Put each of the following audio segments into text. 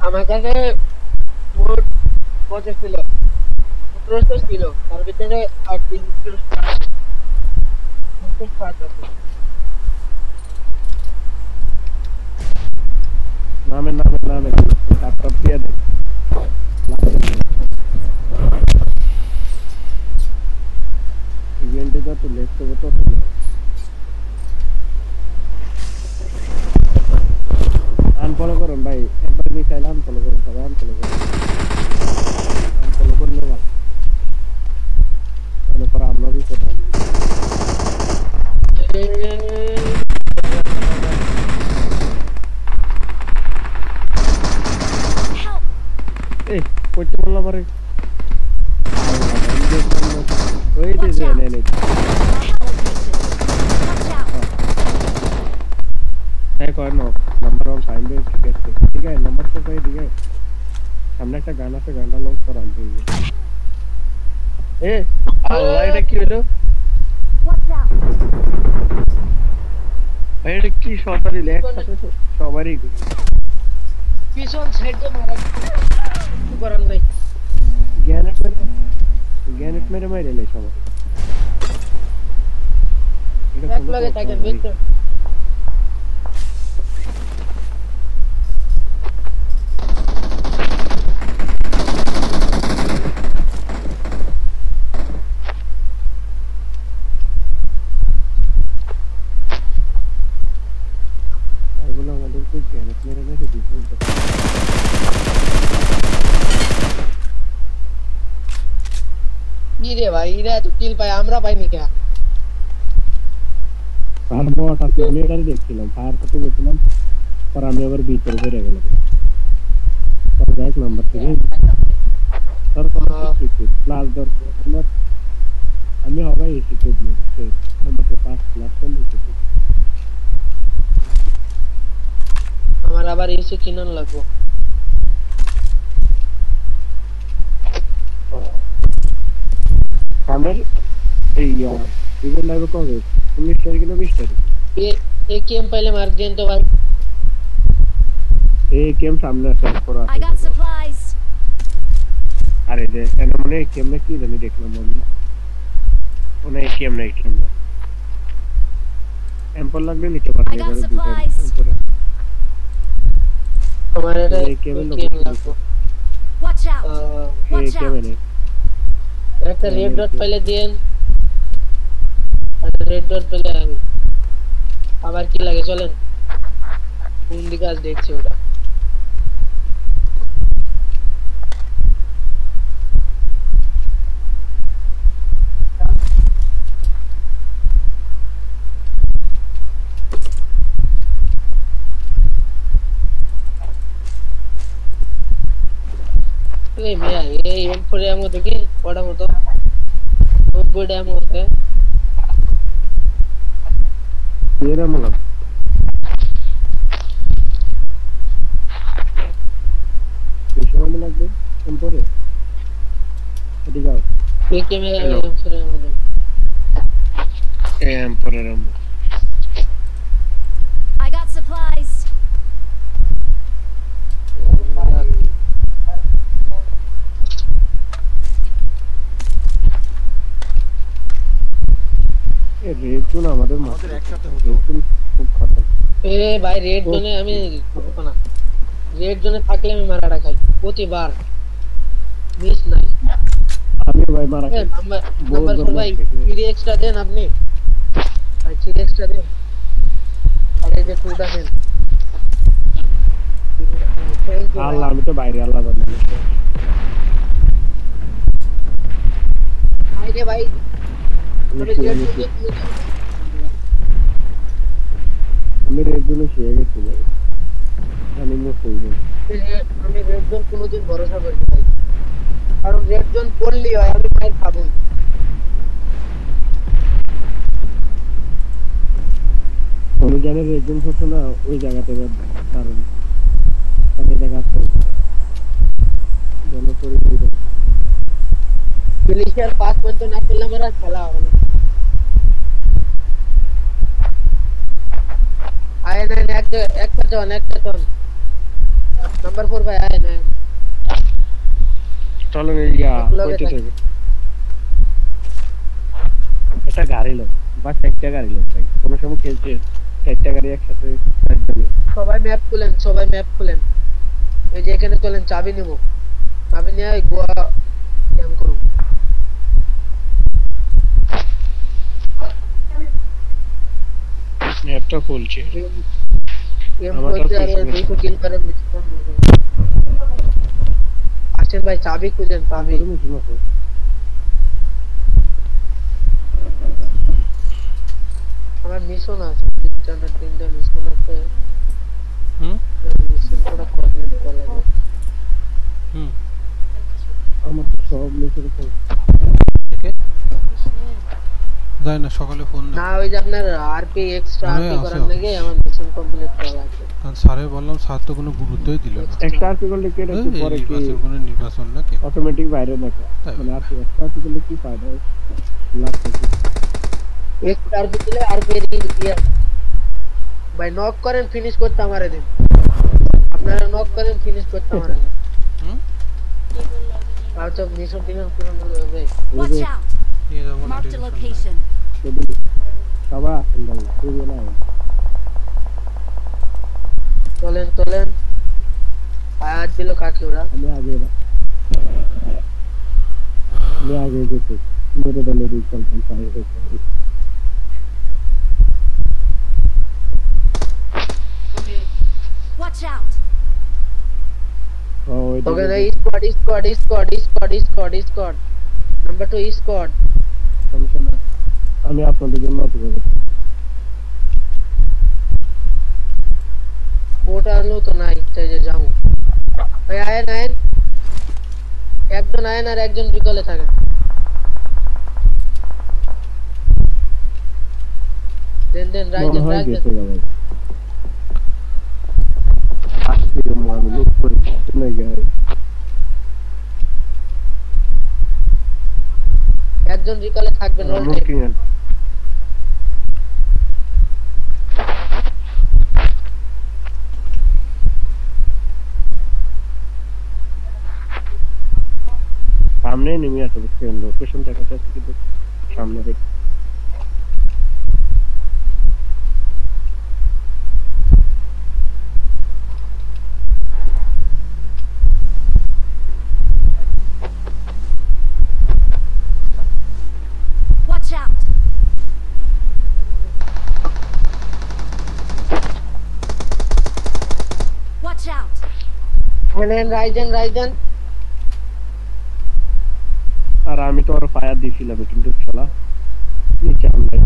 আমার কাছে মোট কত ছিল? 1700 ছিল, তার ভিতরে আর 360 আছে। নামে নামে নামে কাটটা দিয়ে দে ইভেন্টে যত লেস করবো তত আনফলো করুন ভাই, একবার মিসাইল আনফলো করুন, সবাই আনফলো করুন, আনফলো করলে ভালো, তাহলে পরে আমরা বিপদ হবে। এই করতে বললাম পরে ওই যে নে নে কর নাম্বার অন ফাইন দে, ঠিক আছে ঠিক আছে, নাম্বার তো পাই দিকে সামনে একটা গান আছে, গানটা লঞ্চ করা আমি। এ আল্লাহ, এটা কি হলো? ভাই এটা কি সরকারি লেখ আছে সবারই পিছন সাইডে মারা কিছু করার নাই। গ্যানেট মেরে মাইরে নেই সবাই, এক লাগে থাকে দেখতে। গ্যানেট মেরে মেরে দিচ্ছে কি রে ভাই, এরা এত কিল পায়, আমরা পাইনি কে? আর বট আছে, আমি এটা দেখছিলাম ফায়ার করতে গেছিলাম, পর আমি আবার ভিতরে বেরিয়ে গেলাম, পর এক নাম্বার থেকে প্লাস দরকার আমার, আমি হবাই এসে করবো আমাকে 5 প্লাস করলে আমার আবার এসে কিনান লাগবো। আমার এই ইভেন্ট লাইভ কবে 19 তারিখ না 20 তারিখ? এই কেম পাইলে মার দেন তো ভাই। এই কেম সামনে আছে পড়া I got supplies. আরে যে এনে মনে কেমনে কি জানি দেখলাম আমি, ওনে কেম নাই কেম না এম্পল লাগবে নিতে পারবে I got supplies. আমার এটা কেম লাগবো। Watch out. এই Watch কেম out. নেই, একটা রেড ডট পেলে দেন, আর রেড ডট পেলে আবার কি লাগে চলেন কোন দিকে আজ দেখছি ওটা। এই মিয়া এই M4 এর মধ্যে কি কটা মতো 90 ড্যাম আছে। এরা মনে সময় লাগবে এম্পরে এদিকে আও এই ক্যামেরা M4 এর মধ্যে এম্পরের আমরা I got supplies. এই রেড জোন আমাদের মাথায় একসাথে হতো, খুব খারাপ। এ ভাই রেড জোনে আমি না, রেড জোনে থাকলে আমি মারাটা খাই প্রতিবার, মিস নাই। আমি ভাই মারা এ নাম্বার ভাই 3 এক্সট্রা দেন আপনি ভাই, 3 এক্সট্রা দেন, আর এই যে 2টা দেন। আল্লাহ, আমি তো বাইরে আল্লাহ জানে আইরে ভাই আমি রেড জোনে শুয়ে গেছি ভাই, আমি আমি রেড জোন কোনোদিন ভরসা করি না ভাই, কারণ রেড জোন পড়লি হয় আমি মাইর খাবো। আমি জানি রেড জোন হতো না ওই জায়গাতে, কারণ তাকে দেখা জনপরি গ্লেশিয়ার 5 পয়েন্ট না পেলে আমার আর খেলা হবে না। আয় না একটা টন নাম্বার 4 ভাই আয় না চলেন ইয়া কইতে থাকি এটা গাড়ি লোক বা চারটা গাড়ি লোক ভাই কোনো সময় খেলছে চারটা গাড়ি একসাথে সবাই ম্যাপ খুলেন এই যে এখানে চলেন চাবি নিব চাবি নিয়ে গোয়া ক্যাম করব ম্যাপটা খুলছে এম কইতে আর 200 কিল করেন আসেন ভাই চাবি খুঁজেন চাবি আমার মিশন আছে তিনটা মিশন আছে মিশন পুরো কমপ্লিট করা লাগবে আমার সব মিশন যাই না সকালে ফোন না ওই যে আপনার আরপি এক্সট্রা আরপি করার লাগে আমার মিশন কমপ্লিট করা লাগবে কারণ স্যারে বললাম স্যার তো কোনো গুরুত্বই দিল না একটা আরপি করলে কি এটা পরে কি কোনো নির্বাচন নাকি অটোমেটিক বাইরে নাকি মানে আরপি একটা আরপি করলে কি ফায়দা লাভ কি একটা আরপি দিলে আরপি ইয়া ভাই নক করেন ফিনিশ করতে আমারে দিন আপনারা নক করেন ফিনিশ করতে আমারে দিন আচ্ছা মিশন পুরো হবে Watch out! Marked a location. সবাই আসেন ভাই শুরু না চলেন আয়াত দিল কাকে ওরা আমি আগে গেছি মেরে দলে রিকল পাই হয়েছে Watch out! Okay, the squad. Number 2 is squad. আমি আপনাদের জন্য অপেক্ষা করছি কোটা আনলো তো নাই তাই যে যাও ভাই আয়েন একজন আয়েন আর একজন বিকলে থাকেন দেন রাইট আমি লুক করি শুনে গেছে একজন রিকলে থাকবেন অল টাইম সামনে নেমে আসে বুঝছেন লোকেশন দেখাতে আছে কিন্তু সামনে দেখ Watch out! Watch out! and রাইজেন আর আমি তো আর ফায়ার দিছিলাম কিন্তু চলা নিচে আমরা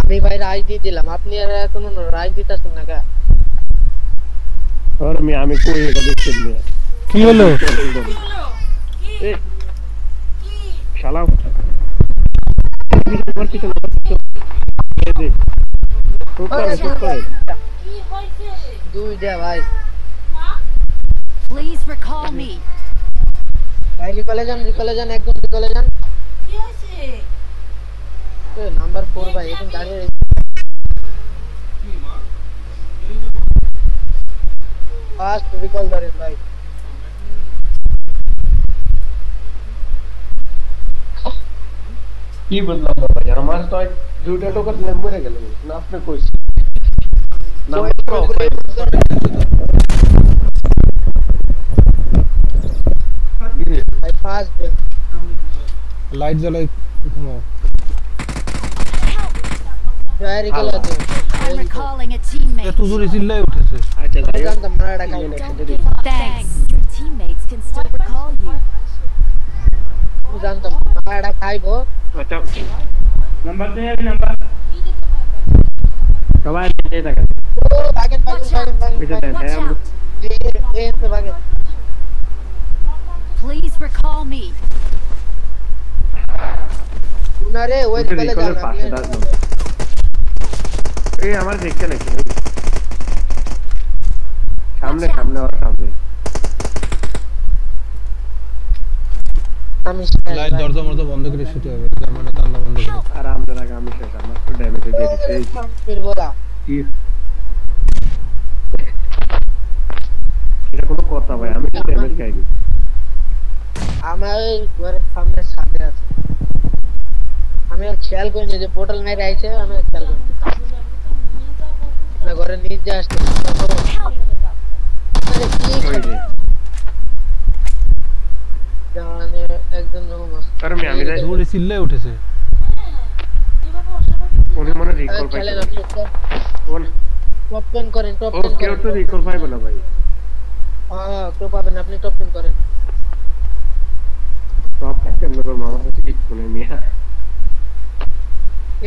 আমি ভাই রাইজ দিয়ে দিলাম আপনি আর কোনো রাইজ দিতেছেন না কা আর আমি কই এটা দেখতে নিয়ে কি হলো এ শালা দুইটা ভাই Please recall me. ভাই রিকলে যান একদম রিকলে যান কি আছে নাম্বার 4 ভাই এখন দাঁড়িয়ে ফাস্ট রিকল ধরেন ভাই কি বললাম ভাই আমার তো দুইটা টোকা দিলে মরে গেল না আপনি কইছেন না ভাই ফাস্ট লাইট জ্বালাই ঘুমাও ভাই রিকল আছে I'm recalling a teammate. এত জোরে চিল্লাই উঠেছে আচ্ছা ভাই জানতাম মারাটা খাই Don't give up. Thanks. Your teammates can still recall you. জানতাম মারাটা খাইবো আচ্ছা নাম্বার দে নাম্বার সবাই এই দেখা ও ভাগেন এটা দেন Watch out! এই তো ভাগেন Please recall me. উনারে ওই রিকলে যান পাশে দাঁড়ানো এই আমার দেখতে নাকি সামনে ওর সামনে আমি লাইট দরজা মরজা বন্ধ করে শুতে হবে মানে রান্না বন্ধ করে। আর আমাদের আগে আমি শেষ আমার তো ড্যামেজ দিয়ে দিছে এই ফির বলা কি এটা কোনো কথা ভাই আমি তো ড্যামেজ খাইনি আমার ওই ঘরের সামনে সাথে আছে আমি আর খেয়াল করিনি যে পোর্টাল মেরে আইছে আমি আর খেয়াল করিনি না ঘরে নিচে আসছে আরে কি ওই যে জানে একজন রকম আর আমি যাই জোরে চিল্লায় উঠেছে। উনি মনে রিকল পাইছে খেলেন আপনি কোন টপ 10 করেন টপ ও 10 কেউ করেন তো রিকল পাইবে না ভাই হ্যাঁ কেউ পাবেন আপনি টপ 10 করেন টপ কেমন করে মামা কাছে কিচ্ছু নেই মিয়া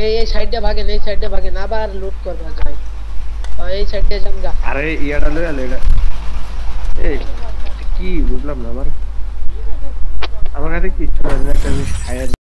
এই সাইডে ভাগেন এই সাইডে ভাগেন আবার লুট করবা যায় এই সাইডে যান গা আরে ইয়াটা লই আলো এটা এই কি বুঝলাম না আমার কাছে কিচ্ছু নাই একটা জিনিস খায়া